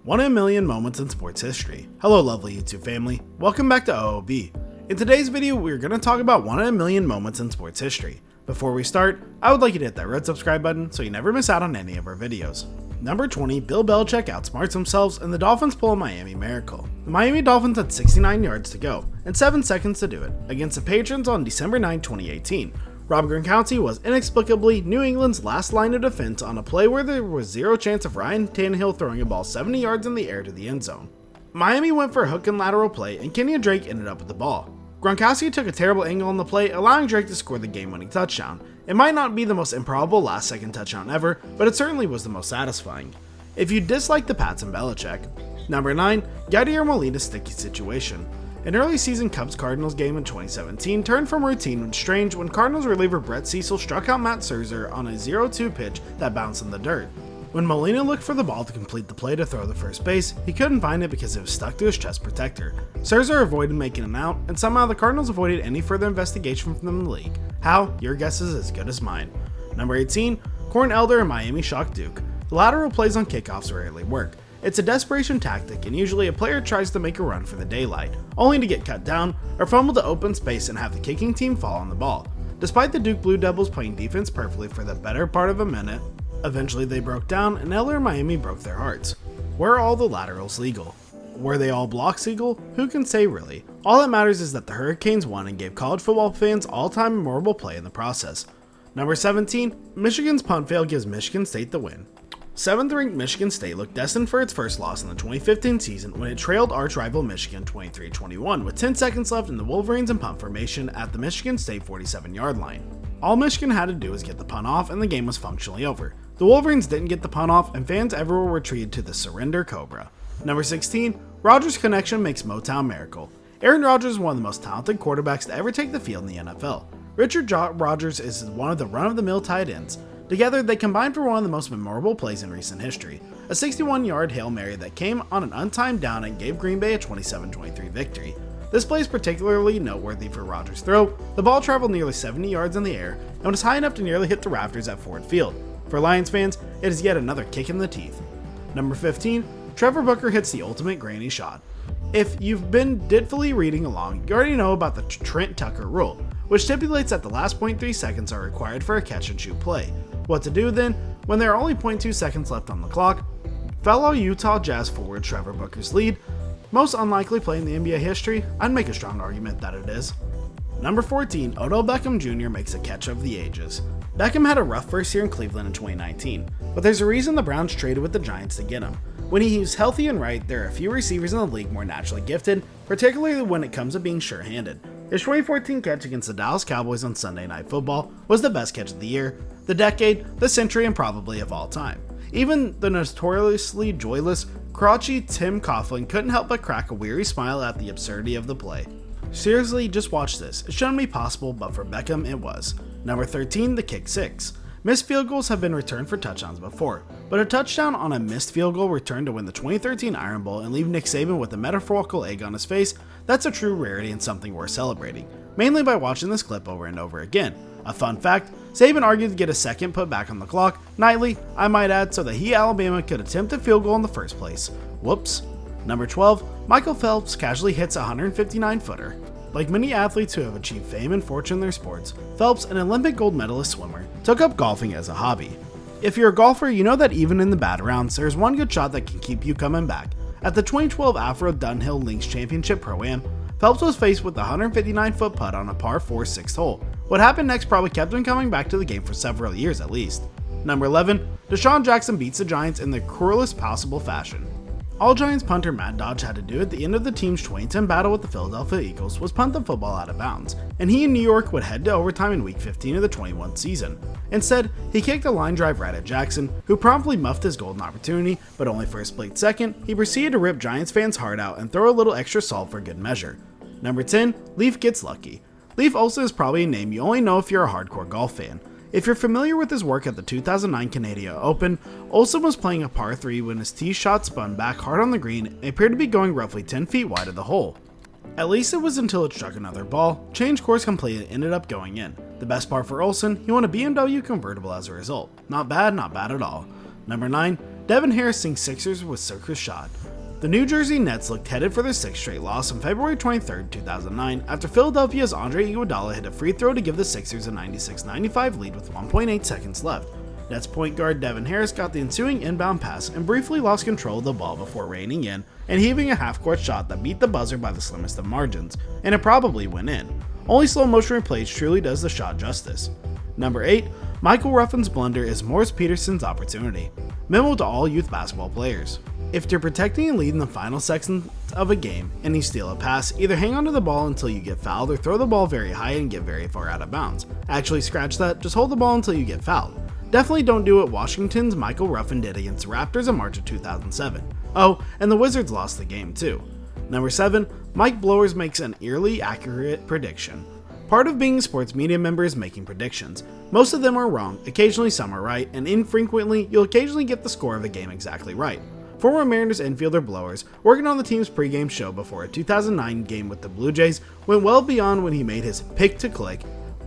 1 in a million moments in sports history. Hello lovely YouTube family, welcome back to OOB. In today's video we're going to talk about 1 in a million moments in sports history. Before we start, I would like you to hit that red subscribe button so you never miss out on any of our videos. Number 20, Bill Belichick outsmarts themselves and the Dolphins pull a Miami miracle. The Miami Dolphins had 69 yards to go and 7 seconds to do it against the Patriots on December 9, 2018. Rob Gronkowski was inexplicably New England's last line of defense on a play where there was zero chance of Ryan Tannehill throwing a ball 70 yards in the air to the end zone. Miami went for a hook and lateral play and Kenyon Drake ended up with the ball. Gronkowski took a terrible angle on the play, allowing Drake to score the game-winning touchdown. It might not be the most improbable last-second touchdown ever, but it certainly was the most satisfying. If you dislike the Pats and Belichick. Number 9, Yadier Molina's sticky situation. An early season Cubs-Cardinals game in 2017 turned from routine when strange when Cardinals reliever Brett Cecil struck out Matt Scherzer on a 0-2 pitch that bounced in the dirt. When Molina looked for the ball to complete the play to throw to first base, he couldn't find it because it was stuck to his chest protector. Scherzer avoided making an out, and somehow the Cardinals avoided any further investigation from the league. How? Your guess is as good as mine. Number 18, Corn Elder and Miami shock Duke. The lateral plays on kickoffs rarely work. It's a desperation tactic, and usually a player tries to make a run for the daylight, only to get cut down or fumble to open space and have the kicking team fall on the ball. Despite the Duke Blue Devils playing defense perfectly for the better part of a minute, eventually they broke down and Elder and Miami broke their hearts. Were all the laterals legal? Were they all blocks legal? Who can say really? All that matters is that the Hurricanes won and gave college football fans all-time memorable play in the process. Number 17, Michigan's punt fail gives Michigan State the win. 7th-ranked Michigan State looked destined for its first loss in the 2015 season when it trailed arch-rival Michigan 23-21 with 10 seconds left in the Wolverines in punt formation at the Michigan State 47-yard line. All Michigan had to do was get the punt off and the game was functionally over. The Wolverines didn't get the punt off and fans everywhere were treated to the surrender cobra. Number 16, Rodgers connection makes Motown miracle. Aaron Rodgers is one of the most talented quarterbacks to ever take the field in the NFL. Richard Rodgers is one of the run-of-the-mill tight ends. Together, they combined for one of the most memorable plays in recent history, a 61-yard Hail Mary that came on an untimed down and gave Green Bay a 27-23 victory. This play is particularly noteworthy for Rodgers' throw. The ball traveled nearly 70 yards in the air and was high enough to nearly hit the rafters at Ford Field. For Lions fans, it is yet another kick in the teeth. Number 15, Trevor Booker hits the ultimate granny shot. If you've been ditfully reading along, you already know about the Trent Tucker rule, which stipulates that the last 0.3 seconds are required for a catch-and-shoot play. What to do then? When there are only 0.2 seconds left on the clock, fellow Utah Jazz forward Trevor Booker's lead, most unlikely play in the NBA history, I'd make a strong argument that it is. Number 14, Odell Beckham Jr. makes a catch of the ages. Beckham had a rough first year in Cleveland in 2019, but there's a reason the Browns traded with the Giants to get him. When he's healthy and right, there are a few receivers in the league more naturally gifted, particularly when it comes to being sure-handed. His 2014 catch against the Dallas Cowboys on Sunday Night Football was the best catch of the year, the decade, the century, and probably of all time. Even the notoriously joyless, crotchety Tim Coughlin couldn't help but crack a weary smile at the absurdity of the play. Seriously, just watch this. It shouldn't be possible, but for Beckham, it was. Number 13, the kick six. Missed field goals have been returned for touchdowns before, but a touchdown on a missed field goal returned to win the 2013 Iron Bowl and leave Nick Saban with a metaphorical egg on his face, that's a true rarity and something worth celebrating, mainly by watching this clip over and over again. A fun fact, Saban argued to get a second put back on the clock, nightly, I might add, so that Alabama could attempt a field goal in the first place. Whoops. Number 12, Michael Phelps casually hits a 159-footer. Like many athletes who have achieved fame and fortune in their sports, Phelps, an Olympic gold medalist swimmer, took up golfing as a hobby. If you're a golfer, you know that even in the bad rounds, there's one good shot that can keep you coming back. At the 2012 Afro Dunhill Links Championship Pro-Am, Phelps was faced with a 159-foot putt on a par 4 6th hole. What happened next probably kept him coming back to the game for several years at least. Number 11, Deshaun Jackson beats the Giants in the cruelest possible fashion. All Giants punter Matt Dodge had to do at the end of the team's 2010 battle with the Philadelphia Eagles was punt the football out of bounds, and he and New York would head to overtime in Week 15 of the 21 season. Instead, he kicked a line drive right at Jackson, who promptly muffed his golden opportunity, but only for a split second, he proceeded to rip Giants fans' heart out and throw a little extra salt for good measure. Number 10, Leaf gets lucky. Leif Olson is probably a name you only know if you're a hardcore golf fan. If you're familiar with his work at the 2009 Canadian Open, Olson was playing a par 3 when his tee shot spun back hard on the green and appeared to be going roughly 10 feet wide of the hole. At least it was until it struck another ball, changed course completely and ended up going in. The best part for Olson, he won a BMW convertible as a result. Not bad at all. Number 9, Devin Harris sinks Sixers with circus shot. The New Jersey Nets looked headed for their 6th straight loss on February 23, 2009 after Philadelphia's Andre Iguodala hit a free throw to give the Sixers a 96-95 lead with 1.8 seconds left. Nets point guard Devin Harris got the ensuing inbound pass and briefly lost control of the ball before reining in and heaving a half-court shot that beat the buzzer by the slimmest of margins, and it probably went in. Only slow motion replays truly does the shot justice. Number 8. Michael Ruffin's blunder is Morris Peterson's opportunity. Memo to all youth basketball players. If you're protecting a lead in the final seconds of a game and you steal a pass, either hang onto the ball until you get fouled or throw the ball very high and get very far out of bounds. Actually, scratch that, just hold the ball until you get fouled. Definitely don't do what Washington's Michael Ruffin did against the Raptors in March of 2007. Oh, and the Wizards lost the game too. Number 7. Mike Blowers makes an eerily accurate prediction. Part of being a sports media member is making predictions. Most of them are wrong, occasionally some are right, and infrequently you'll occasionally get the score of a game exactly right. Former Mariners infielder Blowers, working on the team's pregame show before a 2009 game with the Blue Jays, went well beyond when he made his pick to click.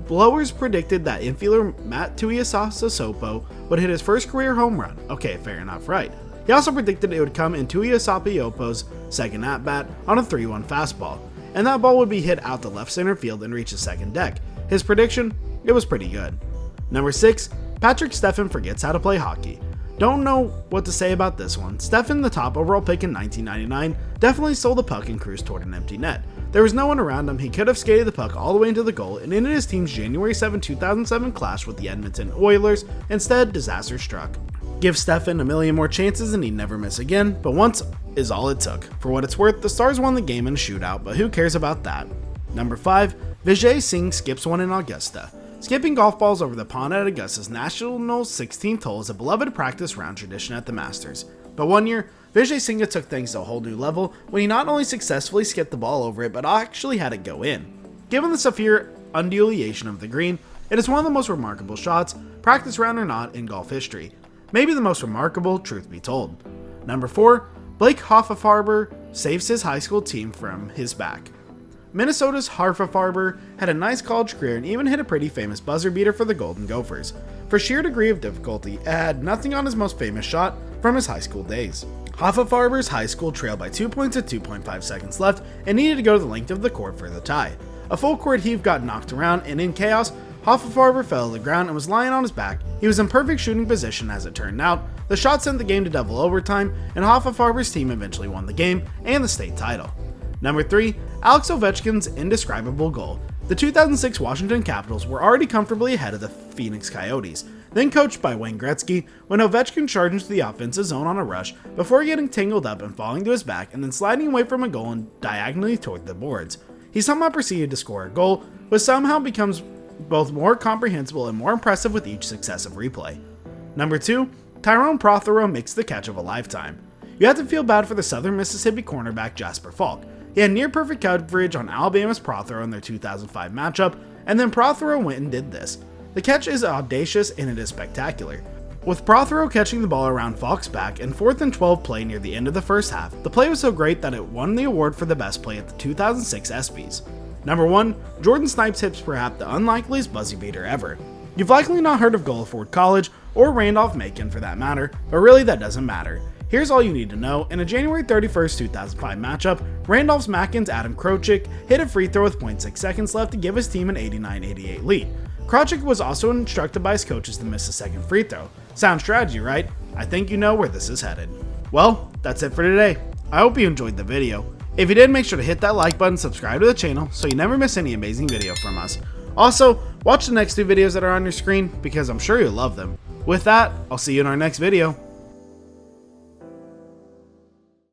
Blowers predicted that infielder Matt Tuiasosopo would hit his first career home run. Okay, fair enough, right. He also predicted it would come in Tuiasosopo's second at-bat on a 3-1 fastball, and that ball would be hit out to left center field and reach the second deck. His prediction? It was pretty good. Number 6. Patrick Stefan forgets how to play hockey. Don't know what to say about this one. Stefan, the top overall pick in 1999, definitely stole the puck and cruised toward an empty net. There was no one around him, he could have skated the puck all the way into the goal and ended his team's January 7, 2007 clash with the Edmonton Oilers. Instead, disaster struck. Give Stefan a million more chances and he'd never miss again, but once is all it took. For what it's worth, the Stars won the game in a shootout, but who cares about that? Number 5. Vijay Singh skips one in Augusta. Skipping golf balls over the pond at Augusta's National 16th hole is a beloved practice round tradition at the Masters. But one year, Vijay Singh took things to a whole new level when he not only successfully skipped the ball over it, but actually had it go in. Given the severe undulation of the green, it is one of the most remarkable shots, practice round or not, in golf history. Maybe the most remarkable, truth be told. Number 4. Blake Hoffenfarber saves his high school team from his back. Minnesota's Hoffenfarber had a nice college career and even hit a pretty famous buzzer beater for the Golden Gophers. For sheer degree of difficulty, it had nothing on his most famous shot from his high school days. Hoffenfarber's high school trailed by 2 points at 2.5 seconds left and needed to go the length of the court for the tie. A full court heave got knocked around, and in chaos, Hoffenfarber fell to the ground and was lying on his back. He was in perfect shooting position as it turned out. The shot sent the game to double overtime, and Hoffenfarber's team eventually won the game and the state title. Number 3. Alex Ovechkin's indescribable goal. The 2006 Washington Capitals were already comfortably ahead of the Phoenix Coyotes, then coached by Wayne Gretzky, when Ovechkin charged into the offensive zone on a rush before getting tangled up and falling to his back and then sliding away from a goal and diagonally toward the boards. He somehow proceeded to score a goal, which somehow becomes both more comprehensible and more impressive with each successive replay. Number 2. Tyrone Prothero makes the catch of a lifetime. You have to feel bad for the Southern Mississippi cornerback Jasper Falk. He had near perfect coverage on Alabama's Prothero in their 2005 matchup, and then Prothero went and did this. The catch is audacious and it is spectacular. With Prothero catching the ball around Falk's back and 4th and 12 play near the end of the first half, the play was so great that it won the award for the best play at the 2006 ESPYs. Number 1. Jordan Snipes hits perhaps the unlikeliest buzzer beater ever. You've likely not heard of Guilford College, or Randolph-Macon for that matter, but really that doesn't matter. Here's all you need to know. In a January 31st, 2005 matchup, Randolph-Macon's Adam Krochik hit a free throw with 0.6 seconds left to give his team an 89-88 lead. Krochik was also instructed by his coaches to miss a second free throw. Sound strategy, right? I think you know where this is headed. Well, that's it for today. I hope you enjoyed the video. If you did, make sure to hit that like button, subscribe to the channel so you never miss any amazing video from us. Also, watch the next 2 videos that are on your screen because I'm sure you'll love them. With that, I'll see you in our next video.